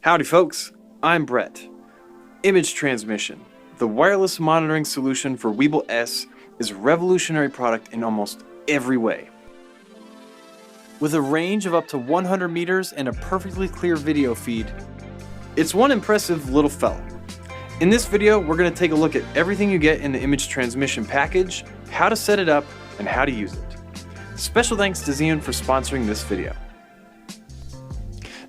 Howdy folks, I'm Brett. Image transmission, the wireless monitoring solution for Weebill S, is a revolutionary product in almost every way. With a range of up to 100 meters and a perfectly clear video feed, it's one impressive little fella. In this video, we're going to take a look at everything you get in the image transmission package, how to set it up, and how to use it. Special thanks to Zhiyun for sponsoring this video.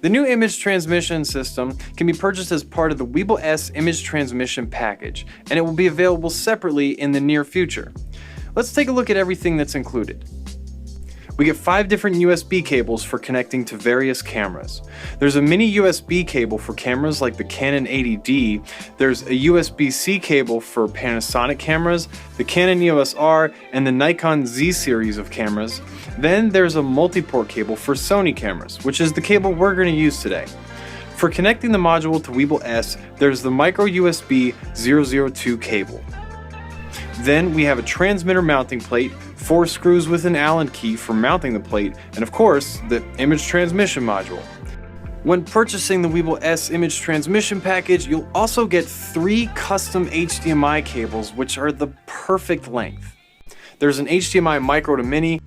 The new image transmission system can be purchased as part of the Weebill S image transmission package, and it will be available separately in the near future. Let's take a look at everything that's included. We get 5 different USB cables for connecting to various cameras. There's a mini USB cable for cameras like the Canon 80D, there's a USB-C cable for Panasonic cameras, the Canon EOS R, and the Nikon Z series of cameras. Then there's a multi-port cable for Sony cameras, which is the cable we're going to use today. For connecting the module to Weebill S, there's the micro USB 002 cable. Then we have a transmitter mounting plate, 4 screws with an Allen key for mounting the plate, and of course, the image transmission module. When purchasing the Weebill S image transmission package, you'll also get 3 custom HDMI cables, which are the perfect length. There's an HDMI micro to mini,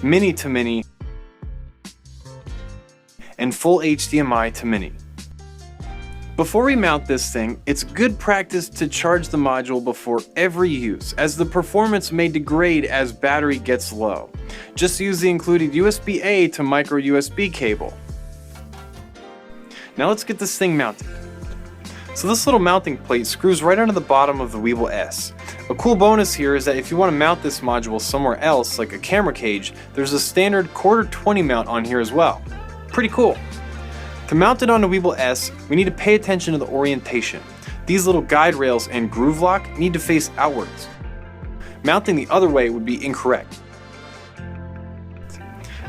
mini to mini, and full HDMI to mini. Before we mount this thing, it's good practice to charge the module before every use, as the performance may degrade as battery gets low. Just use the included USB-A to micro USB cable. Now let's get this thing mounted. So this little mounting plate screws right onto the bottom of the Weebill S. A cool bonus here is that if you want to mount this module somewhere else, like a camera cage, there's a standard 1/4-20 mount on here as well. Pretty cool. To mount it on the Weebill S, we need to pay attention to the orientation. These little guide rails and groove lock need to face outwards. Mounting the other way would be incorrect.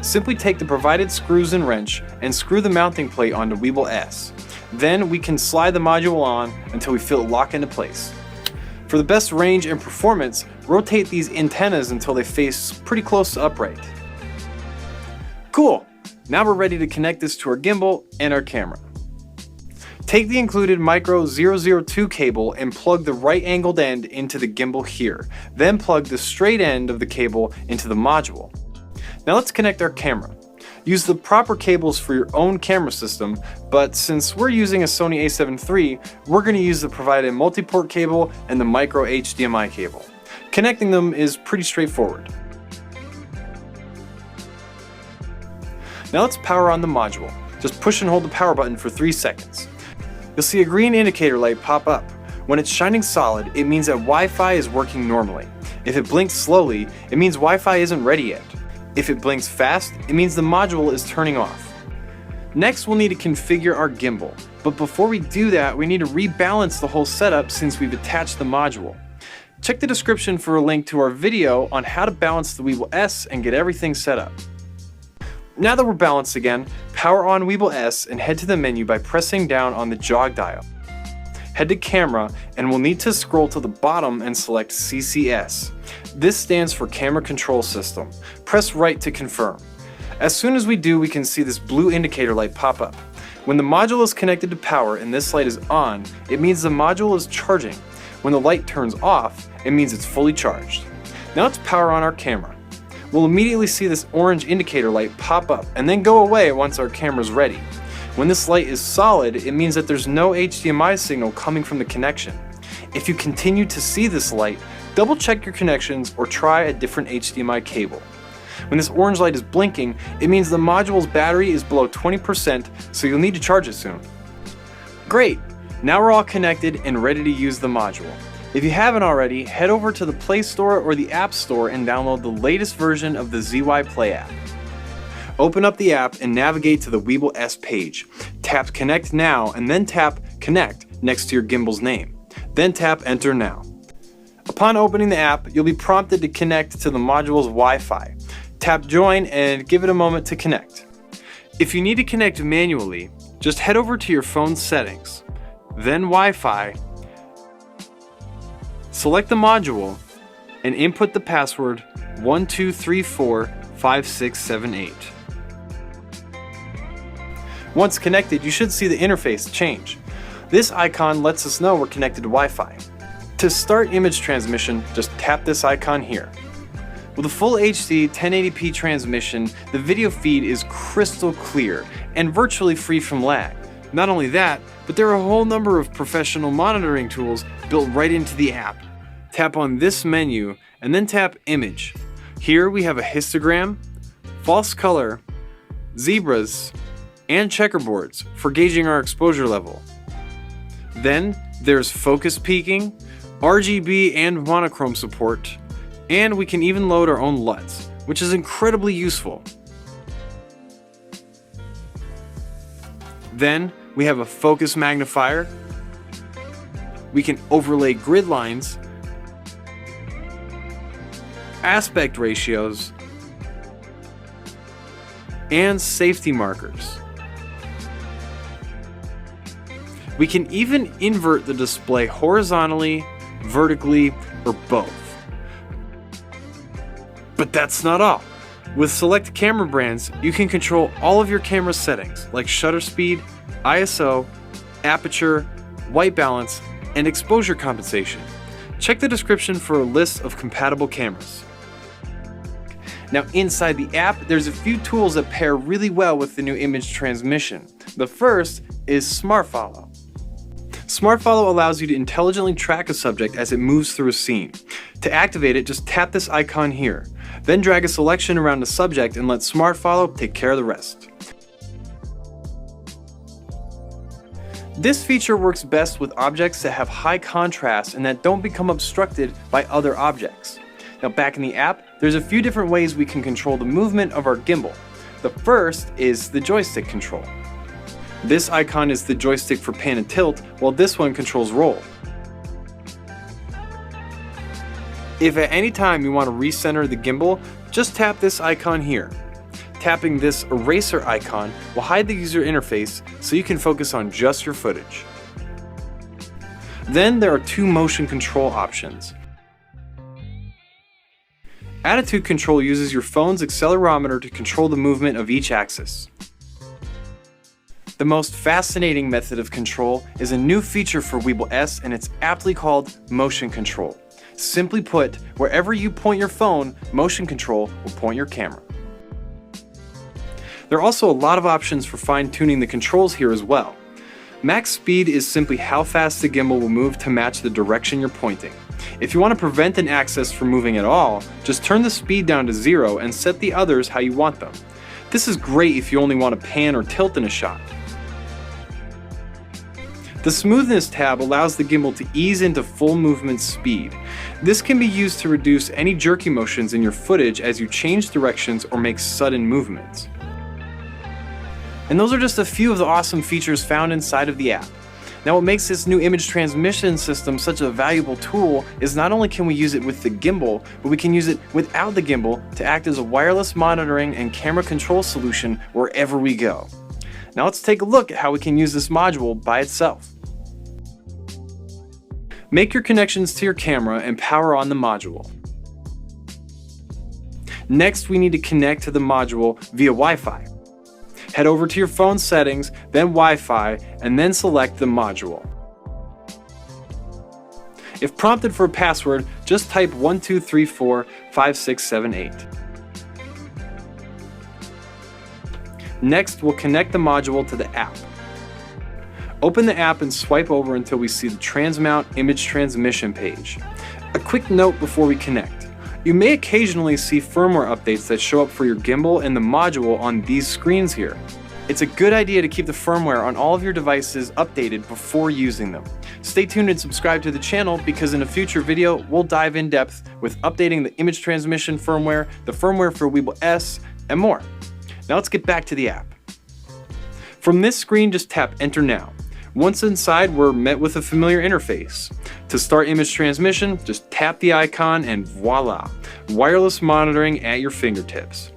Simply take the provided screws and wrench and screw the mounting plate onto Weebill S. Then we can slide the module on until we feel it lock into place. For the best range and performance, rotate these antennas until they face pretty close to upright. Cool! Now we're ready to connect this to our gimbal and our camera. Take the included micro 002 cable and plug the right angled end into the gimbal here. Then plug the straight end of the cable into the module. Now let's connect our camera. Use the proper cables for your own camera system, but since we're using a Sony a7 III, we're going to use the provided multi-port cable and the micro HDMI cable. Connecting them is pretty straightforward. Now let's power on the module. Just push and hold the power button for 3 seconds. You'll see a green indicator light pop up. When it's shining solid, it means that Wi-Fi is working normally. If it blinks slowly, it means Wi-Fi isn't ready yet. If it blinks fast, it means the module is turning off. Next, we'll need to configure our gimbal. But before we do that, we need to rebalance the whole setup since we've attached the module. Check the description for a link to our video on how to balance the Weebill S and get everything set up. Now that we're balanced again, power on Weebill S and head to the menu by pressing down on the jog dial. Head to camera and we'll need to scroll to the bottom and select CCS. This stands for Camera Control System. Press right to confirm. As soon as we do, we can see this blue indicator light pop up. When the module is connected to power and this light is on, it means the module is charging. When the light turns off, it means it's fully charged. Now let's power on our camera. We'll immediately see this orange indicator light pop up and then go away once our camera's ready. When this light is solid, it means that there's no HDMI signal coming from the connection. If you continue to see this light, double check your connections or try a different HDMI cable. When this orange light is blinking, it means the module's battery is below 20%, so you'll need to charge it soon. Great! Now we're all connected and ready to use the module. If you haven't already, head over to the Play Store or the App Store and download the latest version of the ZY Play app. Open up the app and navigate to the Weebill S page. Tap Connect Now and then tap Connect next to your gimbal's name. Then tap Enter Now. Upon opening the app, you'll be prompted to connect to the module's Wi-Fi. Tap Join and give it a moment to connect. If you need to connect manually, just head over to your phone's settings, then Wi-Fi, select the module, and input the password 12345678. Once connected, you should see the interface change. This icon lets us know we're connected to Wi-Fi. To start image transmission, just tap this icon here. With a full HD 1080p transmission, the video feed is crystal clear and virtually free from lag. Not only that, but there are a whole number of professional monitoring tools built right into the app. Tap on this menu and then tap Image. Here we have a histogram, false color, zebras, and checkerboards for gauging our exposure level. Then there's focus peaking, RGB and monochrome support, and we can even load our own LUTs, which is incredibly useful. Then we have a focus magnifier. We can overlay grid lines, aspect ratios, and safety markers. We can even invert the display horizontally, vertically, or both. But that's not all. With select camera brands, you can control all of your camera settings like shutter speed, ISO, aperture, white balance, and exposure compensation. Check the description for a list of compatible cameras. Now inside the app, there's a few tools that pair really well with the new image transmission. The first is Smart Follow. Smart Follow allows you to intelligently track a subject as it moves through a scene. To activate it, just tap this icon here. Then drag a selection around the subject and let Smart Follow take care of the rest. This feature works best with objects that have high contrast and that don't become obstructed by other objects. Now back in the app, there's a few different ways we can control the movement of our gimbal. The first is the joystick control. This icon is the joystick for pan and tilt, while this one controls roll. If at any time you want to recenter the gimbal, just tap this icon here. Tapping this eraser icon will hide the user interface so you can focus on just your footage. Then there are two motion control options. Attitude control uses your phone's accelerometer to control the movement of each axis. The most fascinating method of control is a new feature for Weebill S, and it's aptly called motion control. Simply put, wherever you point your phone, motion control will point your camera. There are also a lot of options for fine-tuning the controls here as well. Max speed is simply how fast the gimbal will move to match the direction you're pointing. If you want to prevent an axis from moving at all, just turn the speed down to 0 and set the others how you want them. This is great if you only want to pan or tilt in a shot. The Smoothness tab allows the gimbal to ease into full movement speed. This can be used to reduce any jerky motions in your footage as you change directions or make sudden movements. And those are just a few of the awesome features found inside of the app. Now what makes this new image transmission system such a valuable tool is not only can we use it with the gimbal, but we can use it without the gimbal to act as a wireless monitoring and camera control solution wherever we go. Now let's take a look at how we can use this module by itself. Make your connections to your camera and power on the module. Next, we need to connect to the module via Wi-Fi. Head over to your phone settings, then Wi-Fi, and then select the module. If prompted for a password, just type 12345678. Next, we'll connect the module to the app. Open the app and swipe over until we see the Transmount Image Transmission page. A quick note before we connect. You may occasionally see firmware updates that show up for your gimbal and the module on these screens here. It's a good idea to keep the firmware on all of your devices updated before using them. Stay tuned and subscribe to the channel because in a future video, we'll dive in depth with updating the image transmission firmware, the firmware for Weebill S, and more. Now let's get back to the app. From this screen, just tap Enter Now. Once inside, we're met with a familiar interface. To start image transmission, just tap the icon and voila, wireless monitoring at your fingertips.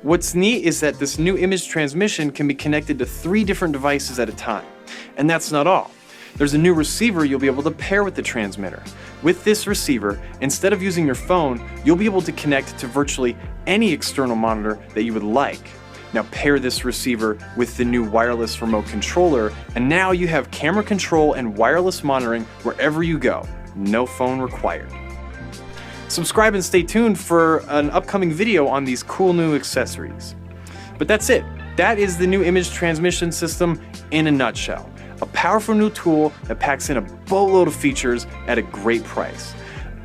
What's neat is that this new image transmission can be connected to 3 different devices at a time. And that's not all. There's a new receiver you'll be able to pair with the transmitter. With this receiver, instead of using your phone, you'll be able to connect to virtually any external monitor that you would like. Now pair this receiver with the new wireless remote controller, and now you have camera control and wireless monitoring wherever you go. No phone required. Subscribe and stay tuned for an upcoming video on these cool new accessories. But that's it. That is the new image transmission system in a nutshell. A powerful new tool that packs in a boatload of features at a great price.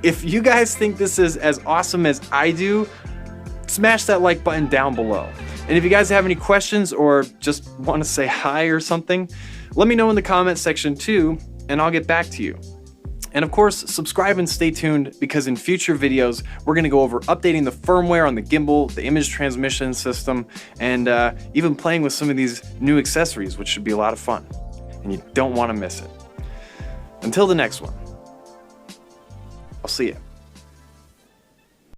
If you guys think this is as awesome as I do, smash that like button down below. And if you guys have any questions or just want to say hi or something, let me know in the comment section too, and I'll get back to you. And of course, subscribe and stay tuned, because in future videos, we're gonna go over updating the firmware on the gimbal, the image transmission system, and even playing with some of these new accessories, which should be a lot of fun. And you don't wanna miss it. Until the next one, I'll see you.